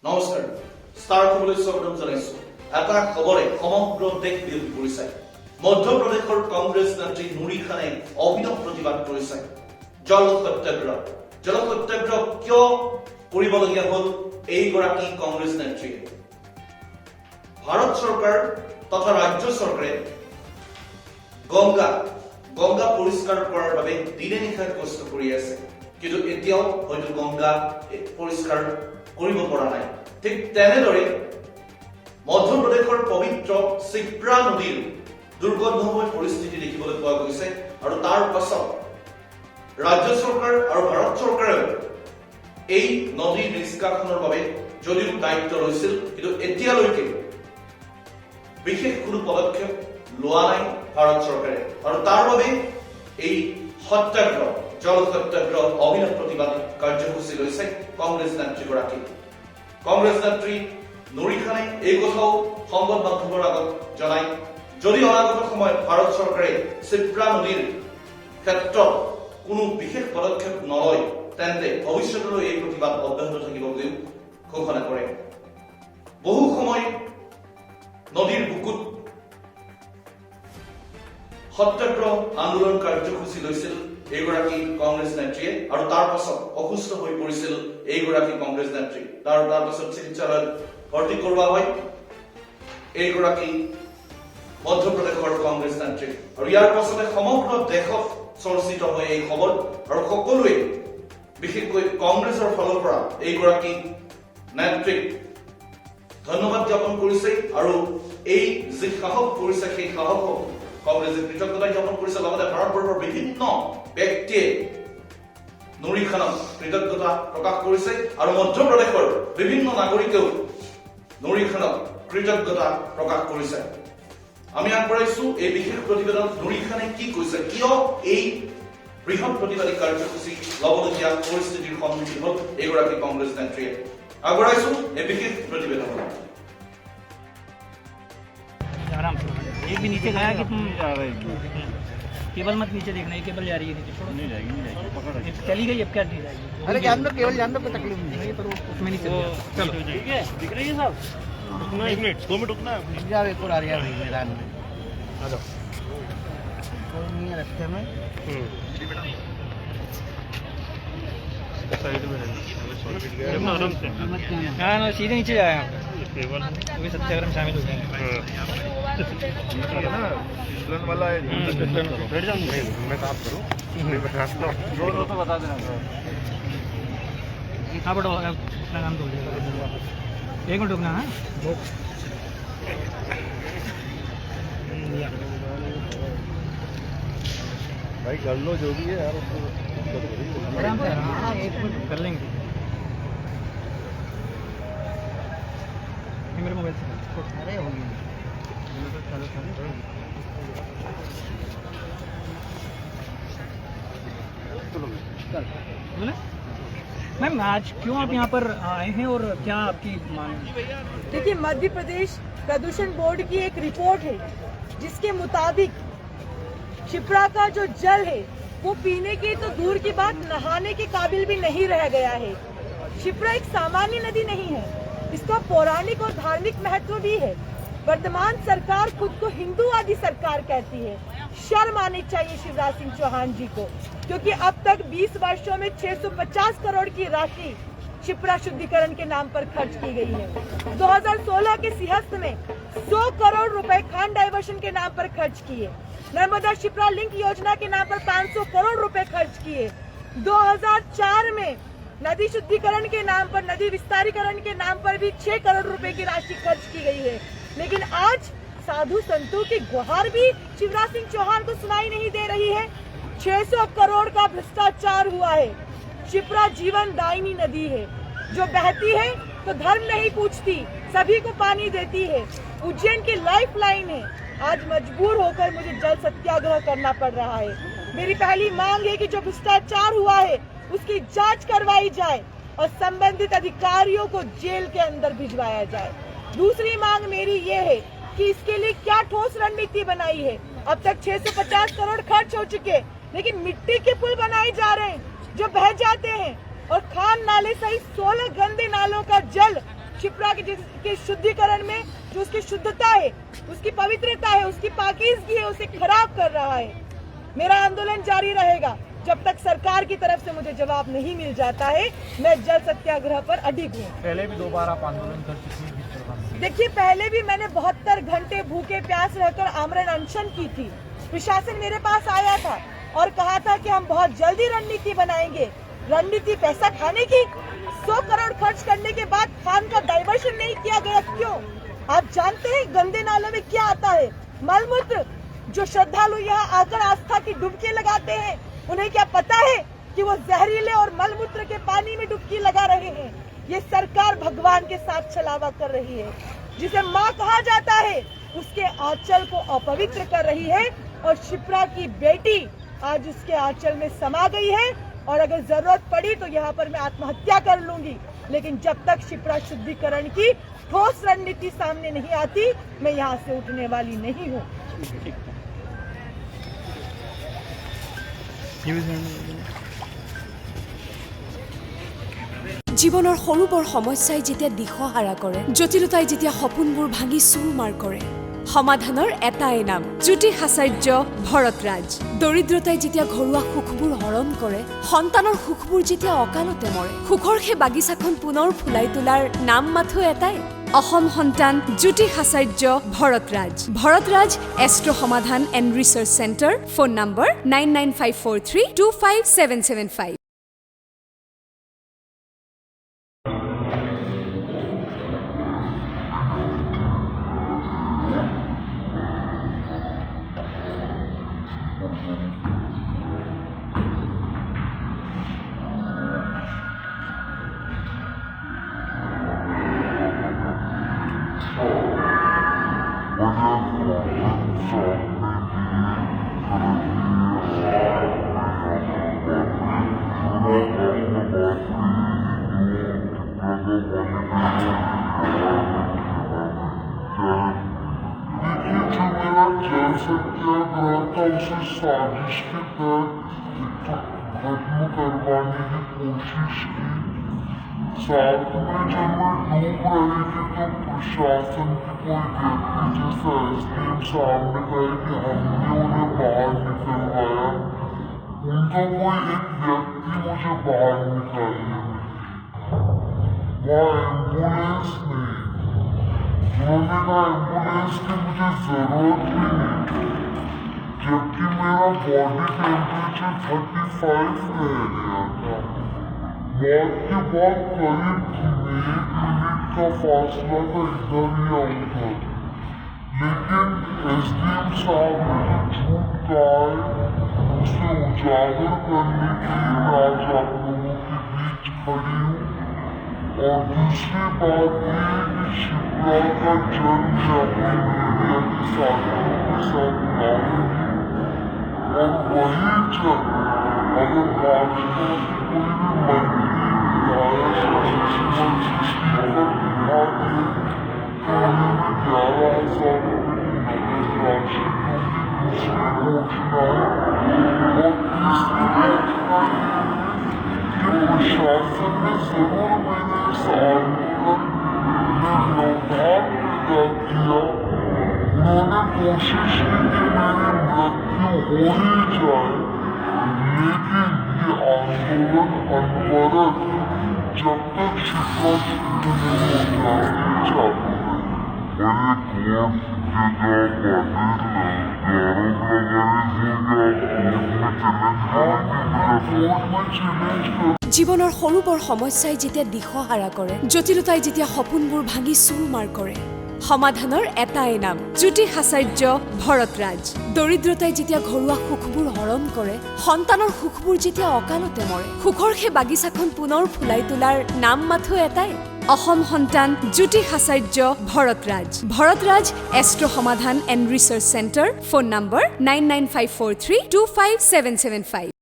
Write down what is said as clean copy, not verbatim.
নমস্কাৰ ষ্টাৰ খবৰলৈ স্বাগতম জনাইছো। এটা খবৰে সমগ্ৰ দেশ বিৰোধী কৰিছে। মধ্যপ্ৰদেশৰ কংগ্ৰেছ নেত্ৰী নুৰী খানে অভিনৱ প্ৰতিবাদ কৰিছে। জল সত্যাগ্ৰহ কিয় কৰিবলগীয়া হ'ল এইগৰাকী কংগ্ৰেছ নেত্ৰীয়ে? ভাৰত চৰকাৰ তথা ৰাজ্য চৰকাৰে গংগা পৰিষ্কাৰ কৰাৰ বাবে দিনে নিশাই কষ্ট কৰি আছে, কিন্তু এতিয়াও হয়তো গংগা পৰিষ্কাৰ কৰিব পৰা নাই। ঠিক তেনেদৰে মধ্যপ্ৰদেশৰ পবিত্ৰ শিপ্ৰা নদীৰ দুৰ্গন্ধময় পৰিস্থিতি দেখিবলৈ পোৱা গৈছে, আৰু তাৰ পাছত ৰাজ্য চৰকাৰ আৰু ভাৰত চৰকাৰেও এই নদীৰ নিষ্কাশনৰ বাবে যদিও দায়িত্ব লৈছিল, কিন্তু এতিয়ালৈকে বিশেষ কোনো পদক্ষেপ লোৱা নাই ভাৰত চৰকাৰে, আৰু তাৰ বাবে এই সত্যাগ্ৰহ জল সত্যাগ্ৰহ অভিনৱ প্ৰতিবাদ কাৰ্যসূচী লৈছে কংগ্ৰেছ নেত্ৰীগৰাকী। কংগ্ৰেছ নেত্ৰী নুৰী খানে এই কথাও সংবাদ মাধ্যমৰ আগত জনায়, যদি অনাগত সময়ত ভাৰত চৰকাৰে শিপ্ৰা নদীৰ ক্ষেত্ৰত কোনো বিশেষ পদক্ষেপ নলয়, তেন্তে ভৱিষ্যতলৈ এই প্ৰতিবাদ অব্যাহত থাকিব বুলিও ঘোষণা কৰে। বহু সময় নদীৰ বুকুত সত্যাগ্ৰহ আন্দোলন কাৰ্যসূচী লৈছিল এইগৰাকী কংগ্ৰেছ নেত্ৰীয়ে, আৰু তাৰ পাছত অসুস্থ হৈ পৰিছিল এইগৰাকী কংগ্ৰেছ নেত্ৰী। তাৰ পাছত চিকিৎসালয়ত ভৰ্তি কৰোৱা হয় এইগৰাকী মধ্যপ্ৰদেশৰ কংগ্ৰেছ নেত্ৰী, আৰু ইয়াৰ পাছতে সমগ্ৰ দেশত চৰ্চিত হয় এই খবৰ, আৰু সকলোৱে বিশেষকৈ কংগ্ৰেছৰ ফালৰ পৰা এইগৰাকী নেত্ৰীক ধন্যবাদ জ্ঞাপন কৰিছে, আৰু এই যি সাহস কৰিছে সেই সাহসক কংগ্ৰেছে কৃতজ্ঞতা জ্ঞাপন কৰিছে। লগতে ভাৰতবৰ্ষৰ বিভিন্ন ব্যক্তিয়ে নুৰী খানক কৃতজ্ঞতা প্ৰকাশ কৰিছে, আৰু মধ্যপ্ৰদেশৰ বিভিন্ন নাগৰিকেও নুৰী খানক কৃতজ্ঞতা প্ৰকাশ কৰিছে। আমি আগবঢ়াইছো এই বিশেষ প্ৰতিবেদন নুৰী খানে কি কৈছে, কিয় এই বৃহৎ প্ৰতিবাদী কাৰ্যসূচী লবলগীয়া পৰিস্থিতিৰ সন্মুখীন হল এইগৰাকী কংগ্ৰেছ নেত্ৰীয়ে। আগবঢ়াইছো এই বিশেষ প্ৰতিবেদন। आराम से एक भी नीचे गया कि तुम केबल मत नीचे देखना, ये केबल जा रही है नीचे, छोड़ो नहीं जाएगी चली गई, अब क्या नहीं जाएगी। अरे जान दो, केवल जान दो, कोई तकलीफ नहीं है, पर वो उसमें नहीं चलो ठीक है, दिख रही है साहब। रुकना 1 मिनट 2 मिनट रुकना है, जाओ एक और आ रही है मैदान में, आ जाओ कोई नहीं है रास्ते में। साइड में हाँ ना सीधे नीचे जाए अभी सत्याग्रह में शामिल हो जाएंगे। वाला है बैठ जाओ, मैं काम करूँ तो बता देना। हाँ बटो अपना काम तो 1 मिनट रुकना है। भाई कर लो जो भी है यार, आराम से कर लेंगे। मेरे मोबाइल से अरे हो गया बोले मैम, आज क्यों आप यहाँ पर आए हैं और क्या आपकी मांग? देखिए, मध्य प्रदेश प्रदूषण बोर्ड की एक रिपोर्ट है जिसके मुताबिक शिप्रा का जो जल है वो पीने की तो दूर की बात, नहाने के काबिल भी नहीं रह गया है। शिप्रा एक सामान्य नदी नहीं है, इसका पौराणिक और धार्मिक महत्व भी है। वर्तमान सरकार खुद को हिंदूवादी सरकार कहती है। शर्म आनी चाहिए शिवराज सिंह चौहान जी को, क्योंकि अब तक 20 वर्षों में 650 करोड़ की राशि शिप्रा शुद्धिकरण के नाम पर खर्च की गई है। 2016 के सिंहस्थ में 100 करोड़ रुपए खान डाइवर्शन के नाम पर खर्च किए। नर्मदा शिप्रा लिंक योजना के नाम पर 500 करोड़ रुपए खर्च किए। 2004 में नदी शुद्धिकरण के नाम पर, नदी विस्तारीकरण के नाम पर भी 6 करोड़ रुपए की राशि खर्च की गई है। लेकिन आज साधु संतों की गुहार भी शिवराज सिंह चौहान को सुनाई नहीं दे रही है। 600 करोड़ का भ्रष्टाचार हुआ है। शिप्रा जीवन दायिनी नदी है, जो बहती है तो धर्म नहीं पूछती, सभी को पानी देती है, उज्जैन की लाइफ लाइन है। आज मजबूर होकर मुझे जल सत्याग्रह करना पड़ रहा है। मेरी पहली मांग है कि जो भ्रष्टाचार हुआ है उसकी जांच करवाई जाए और संबंधित अधिकारियों को जेल के अंदर भिजवाया जाए। दूसरी मांग मेरी ये है कि इसके लिए क्या ठोस रणनीति बनाई है। अब तक 650 करोड़ खर्च हो चुके, लेकिन मिट्टी के पुल बनाए जा रहे हैं जो बह जाते हैं, और खान नाले सहित 16 गंदे नालों का जल शिप्रा के शुद्धिकरण में जो उसकी शुद्धता है, उसकी पवित्रता है, उसकी पाकीज़गी है, उसे खराब कर रहा है। मेरा आंदोलन जारी रहेगा जब तक सरकार की तरफ से मुझे जवाब नहीं मिल जाता है। मैं जल सत्याग्रह पर अडिग हूँ। पहले भी 2 बार आप आंदोलन कर चुकी हैं। देखिए, पहले भी मैंने 72 घंटे भूखे प्यास रहकर आमरण अनशन की थी। प्रशासन मेरे पास आया था और कहा था कि हम बहुत जल्दी रणनीति बनाएंगे। रणनीति पैसा खाने की, 100 करोड़ खर्च करने के बाद खान का डाइवर्शन नहीं किया गया, क्यों? आप जानते हैं गंदे नालों में क्या आता है? मलमूत्र। जो श्रद्धालु यहाँ आकर आस्था की डुबकी लगाते हैं, उन्हें क्या पता है कि वो जहरीले और मलमूत्र के पानी में डुबकी लगा रहे हैं? ये सरकार भगवान के साथ छलावा कर रही है। जिसे माँ कहा जाता है, उसके आंचल को अपवित्र कर रही है और शिप्रा की बेटी आज उसके आंचल में समा गई है। और अगर जरूरत पड़ी तो यहाँ पर मैं आत्महत्या कर लूंगी, लेकिन जब तक शिप्रा शुद्धिकरण की ठोस रणनीति सामने नहीं आती, मैं यहाँ से उठने वाली नहीं हूँ। জীৱনৰ সৰু বৰ সমস্যাই যেতিয়া দিশহাৰা কৰে, জটিলতাই যেতিয়া সপোনবোৰ ভাঙি চুৰমাৰ কৰে, সমাধানৰ এটাই নাম, জ্যোতি আচাৰ্য ভৰতৰাজ। দৰিদ্ৰতাই যেতিয়া ঘৰুৱা সুখবোৰ হৰণ কৰে, সন্তানৰ সুখবোৰ যেতিয়া অকালতে মৰে, সুখৰ সেই বাগিচাখন পুনৰ ফুলাই তোলাৰ নাম মাথো এটাই, অসম সন্তান জ্যোতি আচাৰ্য ভৰতৰাজ। ভৰতৰাজ এষ্ট্ৰ সমাধান and research centre, phone number 9954325775। सत्याग्रह था, उसे साजिश के तहत खत्म करवाने की कोशिश की। साथ में जब मैं डूब रही थी तो प्रशासन की कोई व्यक्ति जैसे एसडीएम सामने गए कि हमने उन्हें बाहर निकलवाया। उनका कोई एक व्यक्ति मुझे बाहर निकालिए, वह एम्बुलेंस नहीं। उन्होंने कहा एम्बुलेंस की मुझे जरूरत भी नहीं, जबकि मेरा बॉडी टेम्परेचर 35 रह गया था। मौत के बहुत करीब थी, 1 मिनट का फासला था इधर या उधर। लेकिन एसडीएम साहब ने जो झूठ कहा है, उसे उजागर करने के लिए मैं आज आप लोगों के बीच खड़ी हूँ। और दूसरी बात ये कि शिप्रा का जन्म मैं अपनी मीडिया के साथियों के साथ लाऊंगी। और वही जब अगर भाजपा के कोई भी मंत्री, विधायक या मुख्यमंत्री स्पीकर बिहार में, तो उन्हें मैं 11,000 रुपये की नकद राशि दूंगी। दूसरी घोषणा है और तीसरी घोषणा कि प्रशासन ने जरूर मेरे इस आंदोलन में व्यवधान पैदा किया। उन्होंने कोशिश की कि मेरी मृत्यु हो ही जाए, लेकिन ये आंदोलन अनवरत जब तक शिप्रा शुरू नहीं हो जाती चालू জীৱনৰ সৰু বৰ সমস্যাই যেতিয়া দিশহাৰা কৰে, জটিলতাই যেতিয়া সপোনবোৰ ভাঙি চুৰমাৰ কৰে, সমাধানৰ এটাই নাম, জ্যোতি আচাৰ্য ভৰতৰাজ। দৰিদ্ৰতাই যেতিয়া ঘৰুৱা সুখবোৰ হৰণ কৰে, সন্তানৰ সুখবোৰ যেতিয়া অকালতে মৰে, সুখৰ সেই বাগিচাখন পুনৰ ফুলাই তোলাৰ নাম মাথো এটাই, অসম সন্তান জ্যোতি আচাৰ্য ভৰতৰাজ। ভৰতৰাজ এষ্ট্ৰ সমাধান and research centre, phone number 9954325775।